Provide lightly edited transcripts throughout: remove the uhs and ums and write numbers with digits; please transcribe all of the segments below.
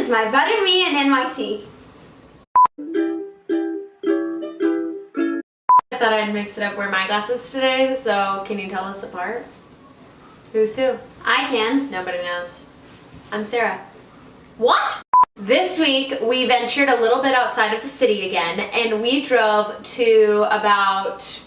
is my butter me and NYC. I thought I'd mix it up, wear my glasses today, so can you tell us apart? Who's who? I can. Nobody knows. I'm Sarah. What? This week we ventured a little bit outside of the city again, and we drove to about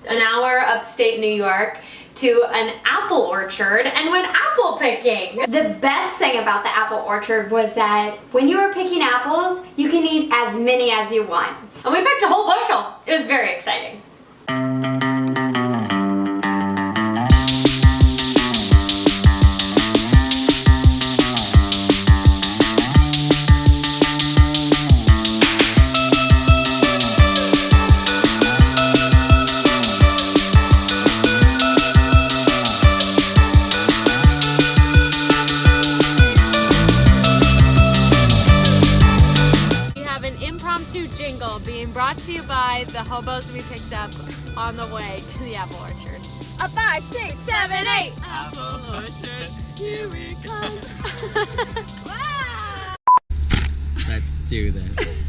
an hour upstate New York to an apple orchard and went apple picking. The best thing about the apple orchard was that when you were picking apples, you can eat as many as you want. And we picked a whole bushel. It was very exciting. Jingle being brought to you by the hobos we picked up on the way to the apple orchard. A 5, 6, 7, 8. Apple orchard, here we come. Wow. Let's do this.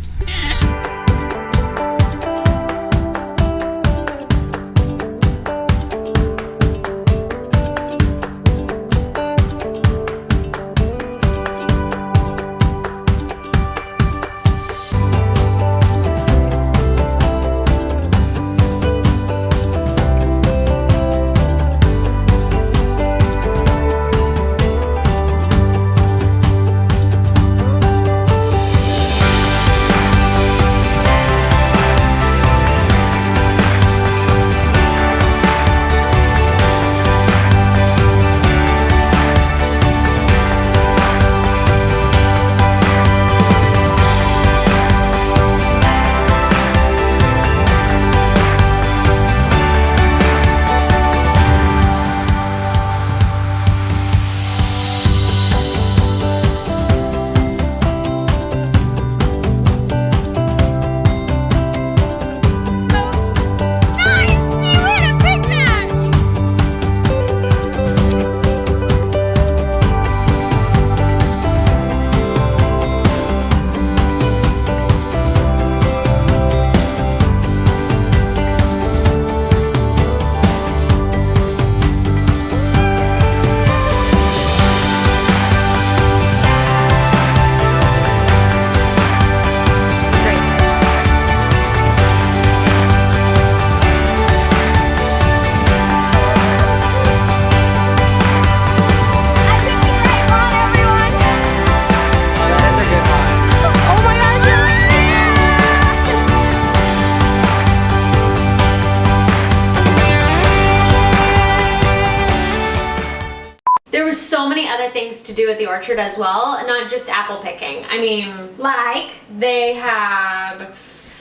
There were so many other things to do at the orchard as well, not just apple picking. I mean, Like they had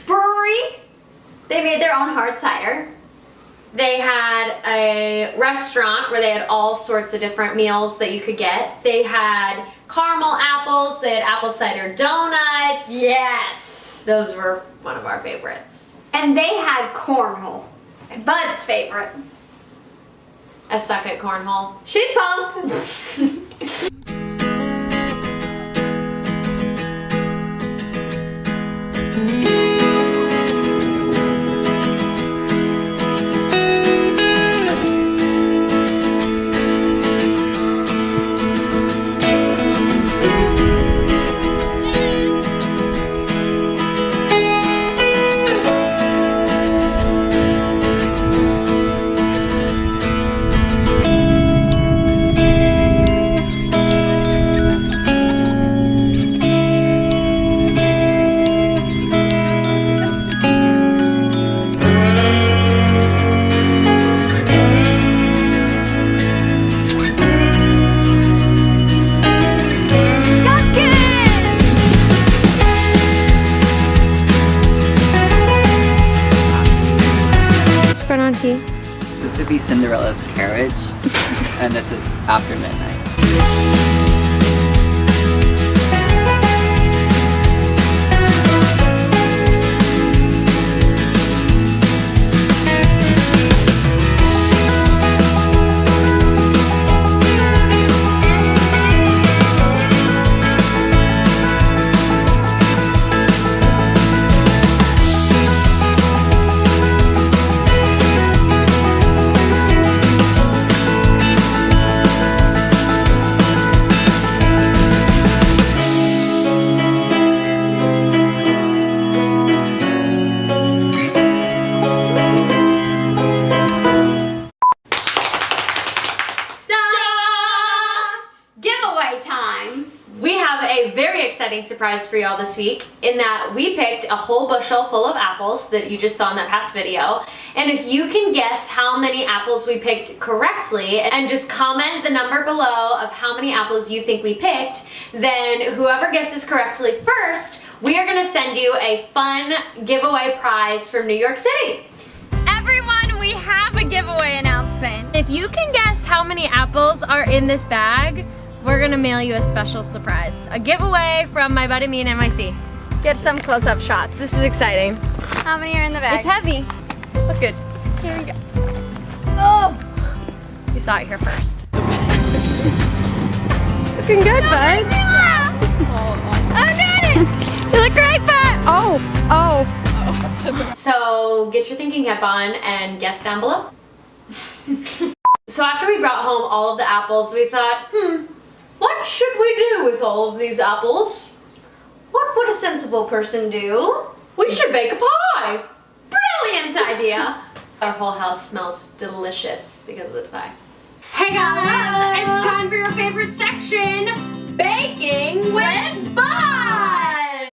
brewery. They made their own hard cider. They had a restaurant where they had all sorts of different meals that you could get. They had caramel apples, they had apple cider donuts. Yes. Those were one of our favorites. And they had cornhole. Bud's favorite. I suck at cornhole. She's pumped. This would be Cinderella's carriage, and this is after midnight. a very exciting surprise for y'all this week in that we picked a whole bushel full of apples that you just saw in that past video. And if you can guess how many apples we picked correctly and just comment the number below of how many apples you think we picked, then whoever guesses correctly first, we are gonna send you a fun giveaway prize from New York City. Everyone, we have a giveaway announcement. If you can guess how many apples are in this bag, we're gonna mail you a special surprise. A giveaway from my buddy me and NYC. Get some close-up shots. This is exciting. How many are in the bag? It's heavy. Look good. Here we go. Oh! You saw it here first. Looking good, bud. I got it! You look great, bud. Oh. So get your thinking cap on and guess down below. So after we brought home all of the apples, we thought, what should we do with all of these apples? What would a sensible person do? We should bake a pie. Brilliant idea! Our whole house smells delicious because of this pie. Hey guys, it's time for your favorite section, baking with Bud!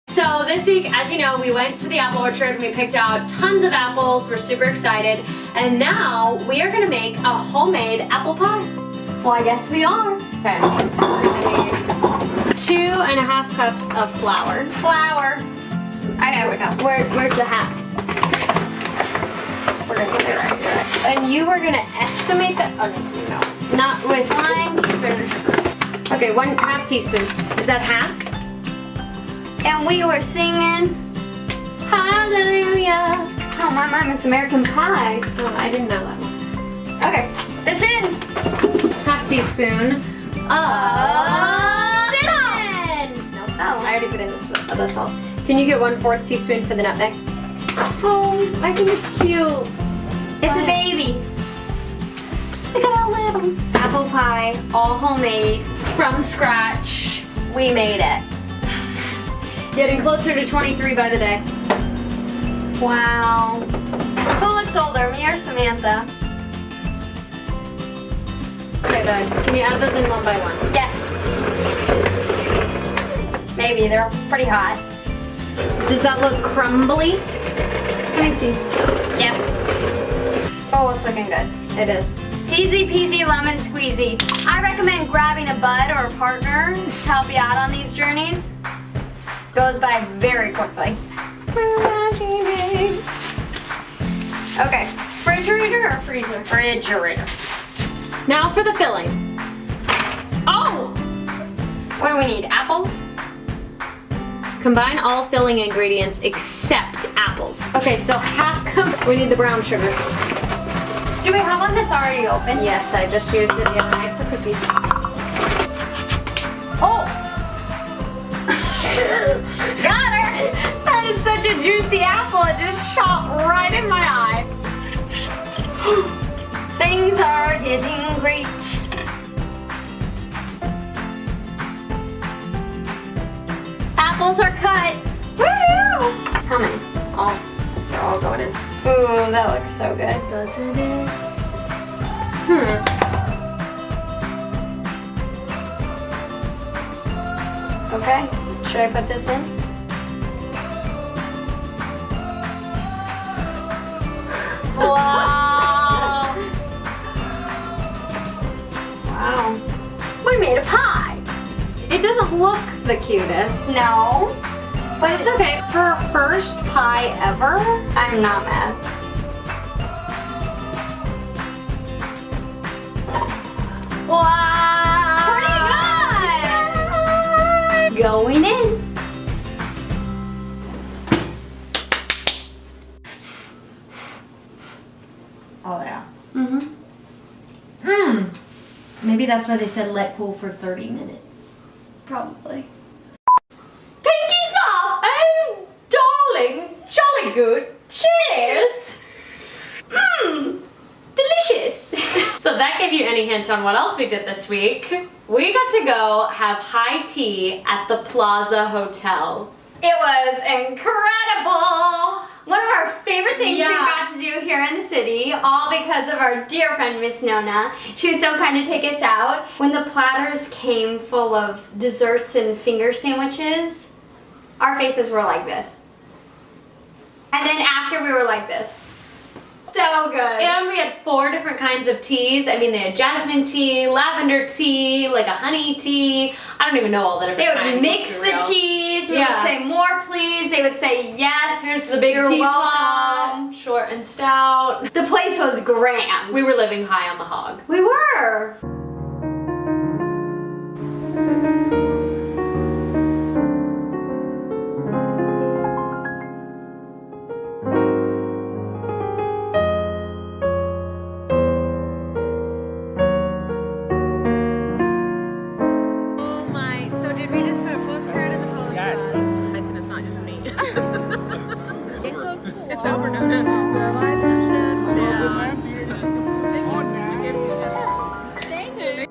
So this week, as you know, we went to the apple orchard and we picked out tons of apples. We're super excited. And now we are gonna make a homemade apple pie. Well, I guess we are. Okay. 2.5 cups of flour. Flour. There we go. Where's the hat? We're gonna get it right here. And you were gonna estimate that, oh no, not with, 1 teaspoon of sugar. okay, 1/2 teaspoon. Is that half? And we were singing, Hallelujah. oh my Miss American Pie. Oh, I didn't know that one. Okay, that's in. 1/2 teaspoon of cinnamon. Nope. Oh. I already put in the salt. Can you get 1/4 teaspoon for the nutmeg? Oh, I think it's cute. It's a baby. Look at how little. Apple pie, all homemade. From scratch. We made it. Getting closer to 23 by the day. Wow. Who looks older, me or Samantha? Okay, bud. Can you add those in one by one? Yes. Maybe, they're pretty hot. Does that look crumbly? Let me see. Yes. Oh, it's looking good. It is. Easy peasy lemon squeezy. I recommend grabbing a bud or a partner to help you out on these journeys. Goes by very quickly. Okay, refrigerator or freezer? Refrigerator. Now for the filling. Oh! What do we need? Apples? Combine all filling ingredients except apples. Okay, so half cup. We need the brown sugar. Do we have one that's already open? Yes, I just used it the other night for cookies. Oh! Got her! That is such a juicy apple. It just shot right in my eye. Things are getting great. Apples are cut. Woo! How many? All. They're all going in. Ooh, that looks so good. Doesn't it? Okay, should I put this in? Wow. Wow. We made a pie. It doesn't look the cutest. No, but It's okay. For our first pie ever, I'm not mad. wow. Pretty good. Going in. Oh yeah. Mm-hmm. Maybe that's why they said let cool for 30 minutes. Probably. Pinkies up! Oh, darling, jolly good. Cheers! Mmm, delicious. So if that gave you any hint on what else we did this week, we got to go have high tea at the Plaza Hotel. It was incredible. One of our favorite things we got to do here in the city, all because of our dear friend Miss Nona. She was so kind to take us out. When the platters came full of desserts and finger sandwiches, our faces were like this. And then after we were like this. So good. And we had 4 different kinds of teas. I mean, they had jasmine tea, lavender tea, like a honey tea. I don't even know all the different kinds. They would mix the teas. We would say more, please. They would say yes. Here's the big teapot, short and stout. The place was grand. We were living high on the hog. We were. It's over now. Thank you.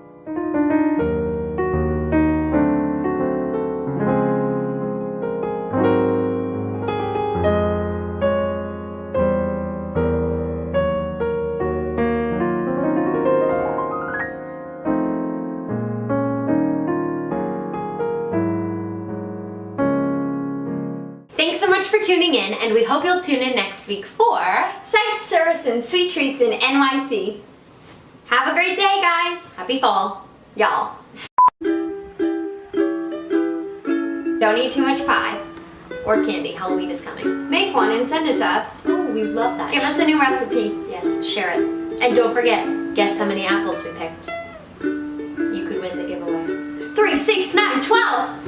Thanks so much for tuning in, and we hope you'll tune in next week for Sights, Service, and Sweet Treats in NYC. Have a great day, guys. Happy Fall. Y'all. Don't eat too much pie. Or candy. Halloween is coming. Make one and send it to us. Oh, we love that. Give us a new recipe. Yes, share it. And don't forget, guess how many apples we picked. You could win the giveaway. 3, 6, 9, 12.